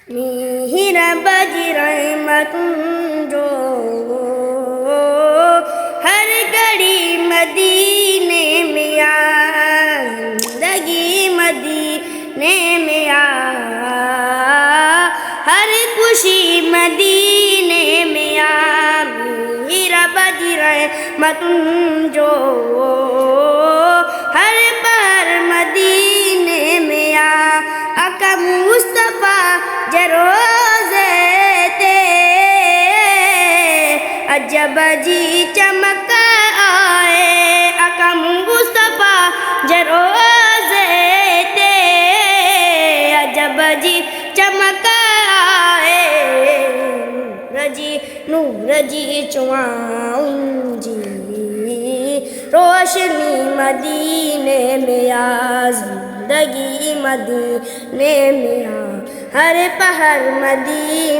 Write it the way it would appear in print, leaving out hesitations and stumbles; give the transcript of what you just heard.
मीरा बजी रहमत जो हर घड़ी मदीने में आ, जिंदगी मदीने में आ, हर खुशी मदीने में आ। मीरा बजी रहमत जो हर पर मदीने में आ। आका मुस्तफा जरोज़े ते अजब जी चमक आए। आका मुस्तफा जरोज़े ते अजब जी चमक आए। नूर जी चुआऊं जी रोशनी मदीने में आ, जिंदगी मदीने में आ, हर पहर मदीने